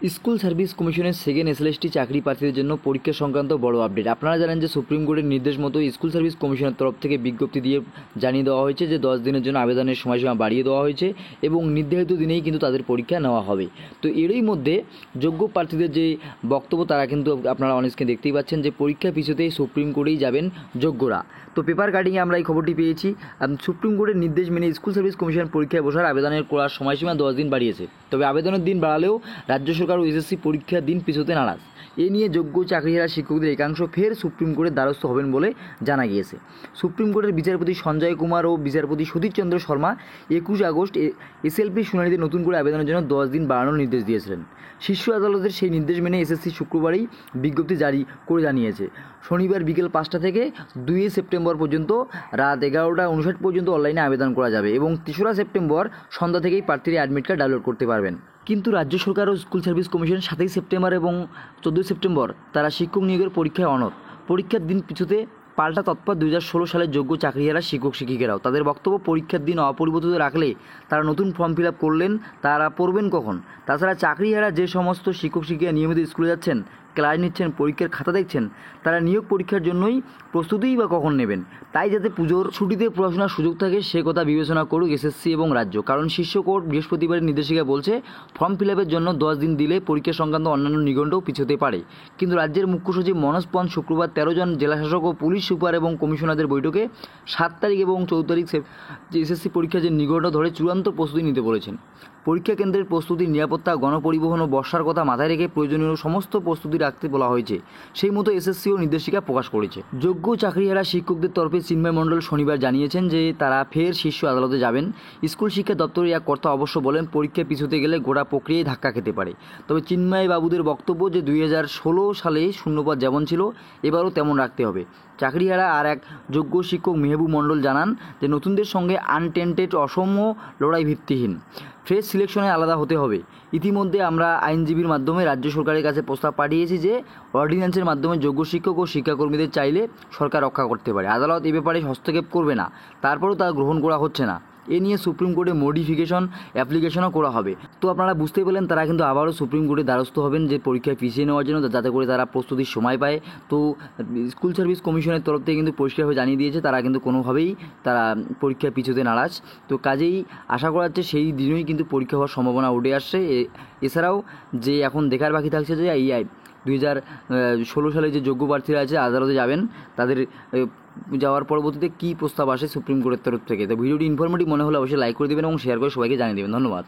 School service কমিশনের second SLST চাকরি প্রার্থীদের জন্য পরীক্ষা সংক্রান্ত বড় আপডেট। আপনারা জানেন যে সুপ্রিম কোর্টের নির্দেশ মতো স্কুল সার্ভিস কমিশনের তরফ থেকে বিজ্ঞপ্তি দিয়ে জানিয়ে দেওয়া হয়েছে যে 10 দিনের জন্য আবেদনের সময়সীমা বাড়িয়ে দেওয়া হয়েছে এবং নির্ধারিত দিনেই কিন্তু তাদের পরীক্ষা নেওয়া হবে। তো এরই মধ্যে যোগ্য প্রার্থীদের যে বক্তব্য তারা কিন্তু আপনারা অনেককে দেখতেই পাচ্ছেন যে পরীক্ষা পিছুতেই সুপ্রিম কোর্টেই যাবেন যোগ্যরা। তো পেপার কাটিংয়ে আমরা এই খবরটি পেয়েছি। সুপ্রিম কোর্টের নির্দেশ মেনে স্কুল সার্ভিস কমিশন পরীক্ষায় বসার আবেদনের করার সময়সীমা 10 দিন বাড়িয়েছে। তবে আবেদনের দিন বাড়ালেও রাজ্য সরকার ও এসএসসি পরীক্ষার দিন পিছোতে নারাজ। এ নিয়ে যোগ্য চাকরিহারা শিক্ষকদের একাংশ ফের সুপ্রিম কোর্টের দ্বারস্থ হবেন বলে জানা গিয়েছে। সুপ্রিম কোর্টের বিচারপতি সঞ্জয় কুমার ও বিচারপতি সুধীর চন্দ্র শর্মা 21 আগস্ট এসএলপি শুনানিতে নতুন করে আবেদনের জন্য 10 দিন বাড়ানোর নির্দেশ দিয়েছিলেন। শীর্ষ আদালতের সেই নির্দেশ মেনে এসএসসি শুক্রবারই বিজ্ঞপ্তি জারি করে জানিয়েছে শনিবার বিকেল 5টা থেকে 2 সেপ্টেম্বর পর্যন্ত রাত 11:59 পর্যন্ত অনলাইনে আবেদন করা যাবে এবং 3রা সেপ্টেম্বর সন্ধ্যা থেকেই প্রার্থীরা অ্যাডমিট কার্ড ডাউনলোড করতে পারবেন। কিন্তু রাজ্য সরকার ও স্কুল সার্ভিস কমিশন 7 সেপ্টেম্বর এবং 14 সেপ্টেম্বর তারা শিক্ষক নিয়োগের পরীক্ষায় অনড়। পরীক্ষার দিন পিছুতে পাল্টা তৎপর 2016 সালের যোগ্য চাকরিহারা শিক্ষক শিক্ষিকারাও। তাদের বক্তব্য, পরীক্ষার দিন অপরিবর্তিত রাখলে তারা নতুন ফর্ম ফিল আপ করলেন তারা পড়বেন কখন? তাছাড়া চাকরিহারা যে সমস্ত শিক্ষক শিক্ষিকা নিয়মিত স্কুলে যাচ্ছেন, ক্লাস নিচ্ছেন, পরীক্ষার খাতা দেখছেন, তারা নিয়োগ পরীক্ষার জন্যই প্রস্তুতিই বা কখন নেবেন? তাই যাতে পুজোর ছুটিতে পড়াশোনার সুযোগ থাকে সে কথা বিবেচনা করুক এসএসসি এবং রাজ্য। কারণ শীর্ষ কোর্ট বৃহস্পতিবারের নির্দেশিকা বলছে ফর্ম ফিল আপের জন্য 10 দিন দিলে পরীক্ষা সংক্রান্ত অন্যান্য নিগণ্ডও পিছোতে পারে। কিন্তু রাজ্যের মুখ্য সচিব মনোজ পন্ত শুক্রবার 13 জন জেলাশাসক ও পুলিশ সুপার এবং কমিশনারদের বৈঠকে 7 তারিখ এবং 14 তারিখ এসএসসি পরীক্ষার যে নিগণ্ড ধরে চূড়ান্ত প্রস্তুতি নিতে বলেছেন। পরীক্ষা কেন্দ্রের প্রস্তুতি, নিরাপত্তা, গণপরিবহন ও বর্ষার কথা মাথায় রেখে প্রয়োজনীয় সমস্ত প্রস্তুতি রাখতে বলা হয়েছে। সেই মতো এসএসসিও নির্দেশিকা প্রকাশ করেছে। যোগ্য চাকরিহারা শিক্ষকদের তরফে চিন্ময় মণ্ডল শনিবার জানিয়েছেন যে তারা ফের শীর্ষ আদালতে যাবেন। স্কুল শিক্ষা দপ্তরের এক কর্তা অবশ্য বলেন পরীক্ষা পিছুতে গেলে গোটা প্রক্রিয়ায় ধাক্কা খেতে পারে। তবে চিন্ময় বাবুদের বক্তব্য যে 2016 সালে শূন্যপদ যেমন ছিল এবারও তেমন রাখতে হবে। চাকরিহারা আর এক যোগ্য শিক্ষক মেহবুব মণ্ডল জানান যে নতুনদের সঙ্গে আনটেন্টেড অসম লড়াই ভিত্তিহীন ফ্রেশ সিলেকশনে আলাদা হতে হবে। ইতিমধ্যে আমরা আইনজীবীর মাধ্যমে রাজ্য সরকারের কাছে প্রস্তাব পাঠিয়েছি যে অর্ডিন্যান্সের মাধ্যমে যোগ্য শিক্ষক ও শিক্ষাকর্মীদের চাইলে সরকার রক্ষা করতে পারে। আদালত এ ব্যাপারে হস্তক্ষেপ করবে না, তারপরেও তা গ্রহণ করা হচ্ছে না। এ নিয়ে সুপ্রিম কোর্টে মডিফিকেশন অ্যাপ্লিকেশনও করা হবে। তো আপনারা বুঝতেই পেলেন তারা কিন্তু আবারও সুপ্রিম কোর্টের দ্বারস্থ হবেন যে পরীক্ষায় পিছিয়ে নেওয়ার জন্য, যাতে করে তারা প্রস্তুতির সময় পায়। তো স্কুল সার্ভিস কমিশনের তরফ থেকে কিন্তু পরিষ্কারভাবে জানিয়ে দিয়েছে তারা কিন্তু কোনোভাবেই তারা পরীক্ষায় পিছুতে নারাজ। তো কাজেই আশা করা যাচ্ছে সেই দিনই কিন্তু পরীক্ষা হওয়ার সম্ভাবনা উঠে আসছে। এছাড়াও যে এখন দেখার বাকি থাকছে যে এই 2016 সালে যে যোগ্য প্রার্থীরা আছে আদালতে যাবেন, তাদের যাওয়ার পরবর্তীতে কী প্রস্তাব আসে সুপ্রিম কোর্টের তরফ থেকে। তো ভিডিওটি ইনফরমেটিভ মনে হলে অবশ্যই লাইক করে দেবেন এবং শেয়ার করে সবাইকে জানিয়ে দেবেন। ধন্যবাদ।